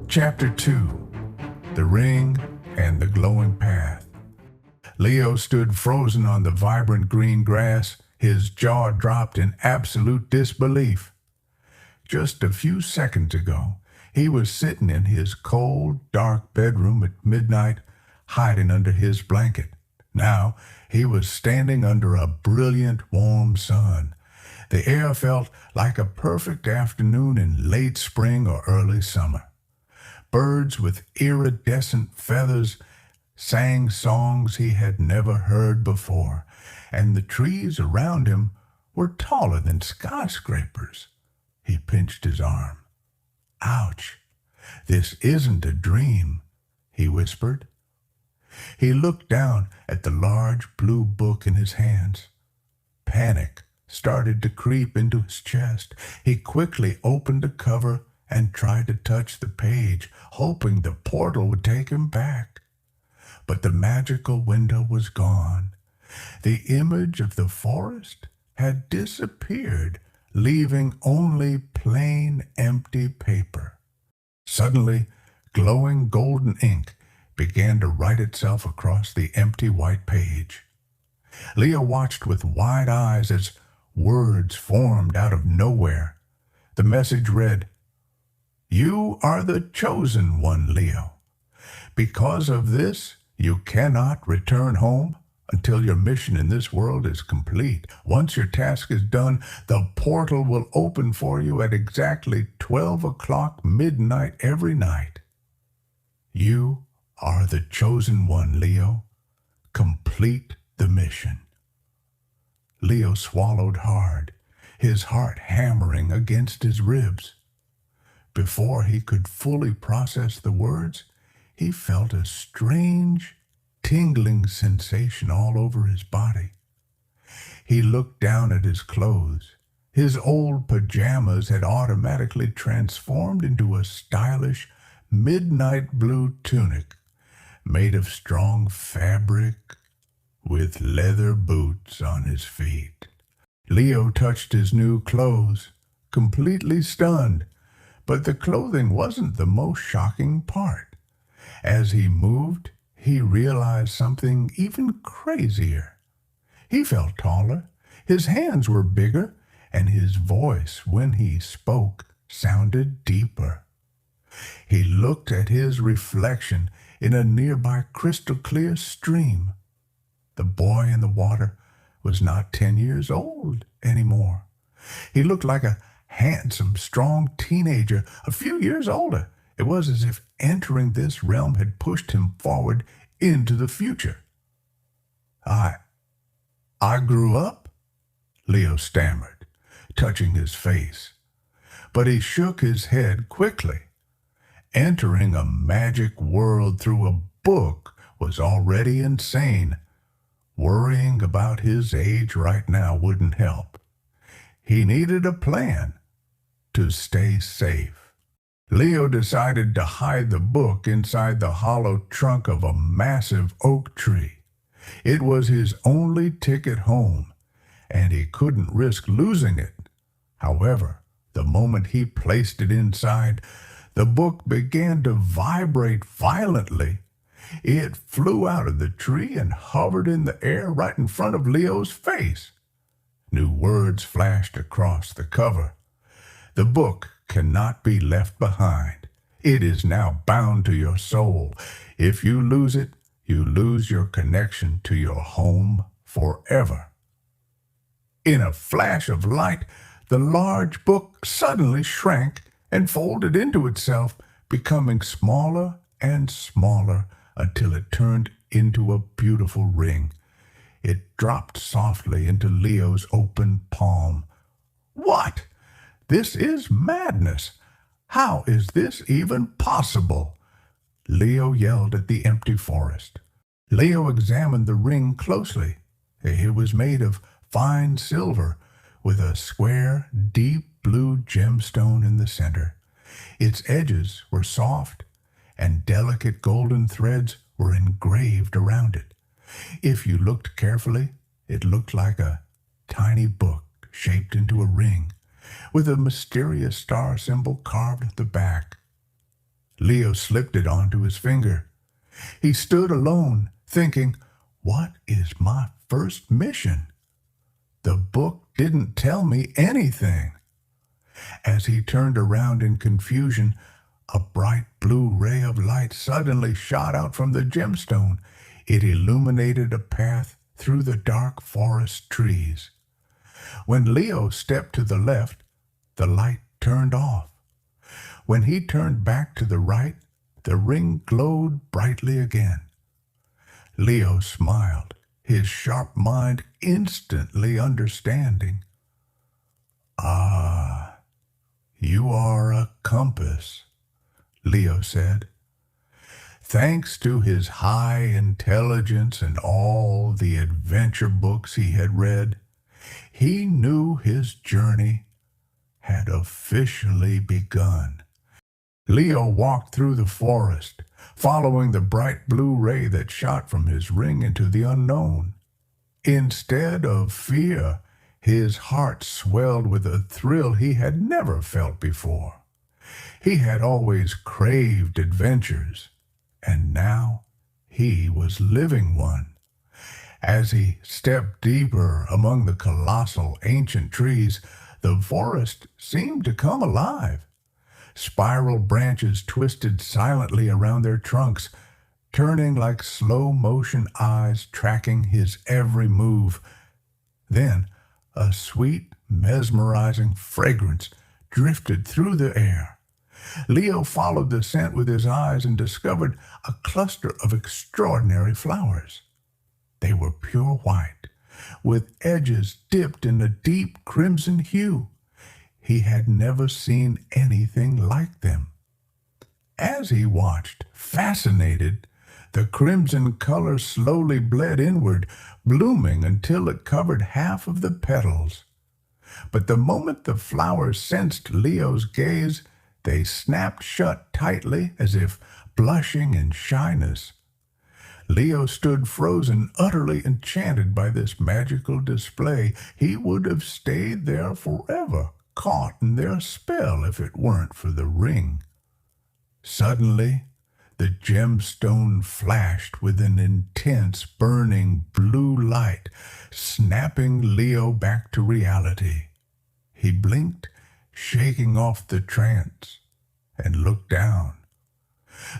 Chapter 2. The Ring and the Glowing Path. Leo stood frozen on the vibrant green grass, his jaw dropped in absolute disbelief. Just a few seconds ago, he was sitting in his cold, dark bedroom at midnight, hiding under his blanket. Now, he was standing under a brilliant, warm sun. The air felt like a perfect afternoon in late spring or early summer. Birds with iridescent feathers sang songs he had never heard before, and the trees around him were taller than skyscrapers. He pinched his arm. "Ouch! This isn't a dream," he whispered. He looked down at the large blue book in his hands. Panic started to creep into his chest. He quickly opened the cover and tried to touch the page, hoping the portal would take him back. But the magical window was gone. The image of the forest had disappeared, leaving only plain, empty paper. Suddenly, glowing golden ink began to write itself across the empty white page. Leo watched with wide eyes as words formed out of nowhere. The message read, "You are the chosen one, Leo. Because of this, you cannot return home until your mission in this world is complete. Once your task is done, the portal will open for you at exactly 12 o'clock midnight every night. You are the chosen one, Leo. Complete the mission." Leo swallowed hard, his heart hammering against his ribs. Before he could fully process the words, he felt a strange, tingling sensation all over his body. He looked down at his clothes. His old pajamas had automatically transformed into a stylish midnight blue tunic made of strong fabric with leather boots on his feet. Leo touched his new clothes, completely stunned. But the clothing wasn't the most shocking part. As he moved, he realized something even crazier. He felt taller, his hands were bigger, and his voice, when he spoke, sounded deeper. He looked at his reflection in a nearby crystal-clear stream. The boy in the water was not 10 years old anymore. He looked like a handsome, strong teenager, a few years older. It was as if entering this realm had pushed him forward into the future. I grew up," Leo stammered, touching his face. But he shook his head quickly. Entering a magic world through a book was already insane. Worrying about his age right now wouldn't help. He needed a plan to stay safe. Leo decided to hide the book inside the hollow trunk of a massive oak tree. It was his only ticket home, and he couldn't risk losing it. However, the moment he placed it inside, the book began to vibrate violently. It flew out of the tree and hovered in the air right in front of Leo's face. New words flashed across the cover. "The book cannot be left behind. It is now bound to your soul. If you lose it, you lose your connection to your home forever." In a flash of light, the large book suddenly shrank and folded into itself, becoming smaller and smaller until it turned into a beautiful ring. It dropped softly into Leo's open palm. "What? This is madness! How is this even possible?" Leo yelled at the empty forest. Leo examined the ring closely. It was made of fine silver, with a square, deep blue gemstone in the center. Its edges were soft, and delicate golden threads were engraved around it. If you looked carefully, it looked like a tiny book shaped into a ring, with a mysterious star symbol carved at the back. Leo slipped it onto his finger. He stood alone, thinking, "What is my first mission? The book didn't tell me anything." As he turned around in confusion, a bright blue ray of light suddenly shot out from the gemstone. It illuminated a path through the dark forest trees. When Leo stepped to the left, the light turned off. When he turned back to the right, the ring glowed brightly again. Leo smiled, his sharp mind instantly understanding. "Ah, you are a compass," Leo said. Thanks to his high intelligence and all the adventure books he had read, he knew his journey had officially begun. Leo walked through the forest, following the bright blue ray that shot from his ring into the unknown. Instead of fear, his heart swelled with a thrill he had never felt before. He had always craved adventures, and now he was living one. As he stepped deeper among the colossal ancient trees, the forest seemed to come alive. Spiral branches twisted silently around their trunks, turning like slow-motion eyes tracking his every move. Then a sweet, mesmerizing fragrance drifted through the air. Leo followed the scent with his eyes and discovered a cluster of extraordinary flowers. They were pure white, with edges dipped in a deep crimson hue. He had never seen anything like them. As he watched, fascinated, the crimson color slowly bled inward, blooming until it covered half of the petals. But the moment the flowers sensed Leo's gaze, they snapped shut tightly as if blushing in shyness. Leo stood frozen, utterly enchanted by this magical display. He would have stayed there forever, caught in their spell if it weren't for the ring. Suddenly, the gemstone flashed with an intense, burning blue light, snapping Leo back to reality. He blinked, shaking off the trance, and looked down.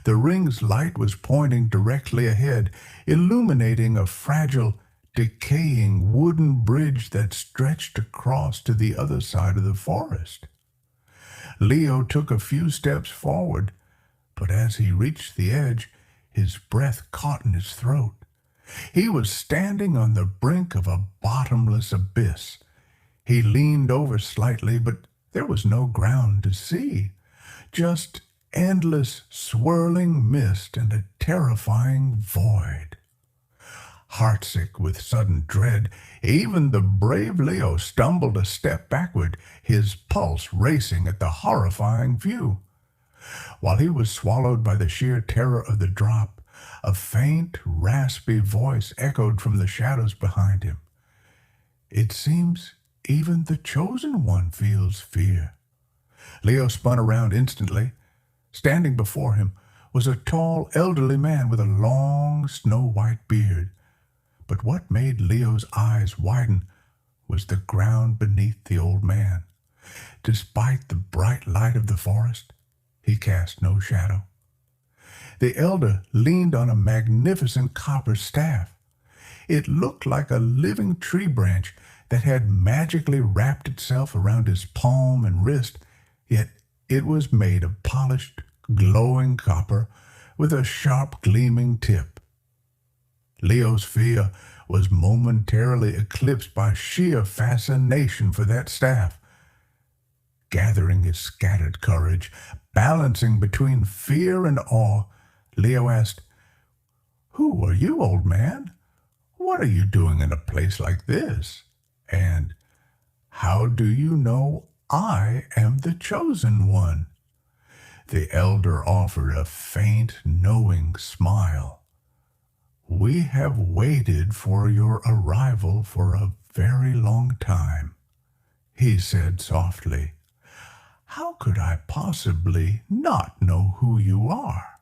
The ring's light was pointing directly ahead, illuminating a fragile, decaying wooden bridge that stretched across to the other side of the forest. Leo took a few steps forward, but as he reached the edge, his breath caught in his throat. He was standing on the brink of a bottomless abyss. He leaned over slightly, but there was no ground to see, just endless swirling mist and a terrifying void. Heartsick with sudden dread, even the brave Leo stumbled a step backward, his pulse racing at the horrifying view. While he was swallowed by the sheer terror of the drop, a faint, raspy voice echoed from the shadows behind him. "It seems even the Chosen One feels fear." Leo spun around instantly. Standing before him was a tall, elderly man with a long, snow-white beard. But what made Leo's eyes widen was the ground beneath the old man. Despite the bright light of the forest, he cast no shadow. The elder leaned on a magnificent copper staff. It looked like a living tree branch that had magically wrapped itself around his palm and wrist, yet it was made of polished, glowing copper with a sharp, gleaming tip. Leo's fear was momentarily eclipsed by sheer fascination for that staff. Gathering his scattered courage, balancing between fear and awe, Leo asked, "Who are you, old man? What are you doing in a place like this? And how do you know I am the Chosen One?" The elder offered a faint, knowing smile. "We have waited for your arrival for a very long time," he said softly. How could I possibly not know who you are?